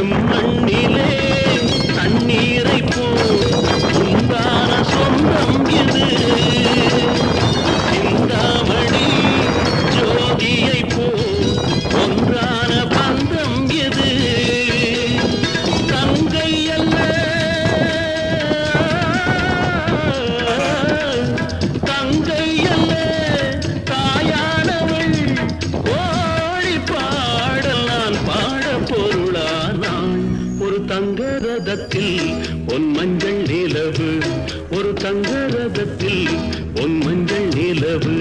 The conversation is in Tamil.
செம்மண்ணிலே தண்ணீரை போ உண்டான சொந்தம் இது சிந்தாமணி ஜோதியை போ ஒன்றான பந்தம் எது தங்கை அல்ல தங்கை அல்ல தாயானவள் ஓடி பாடல் நான் பாட பொருளானாள் ஒரு தங்க ரதத்தில் பொன் மஞ்சள் நிலவு ஒரு தங்க ரதத்தில் பொன் மஞ்சள் நிலவு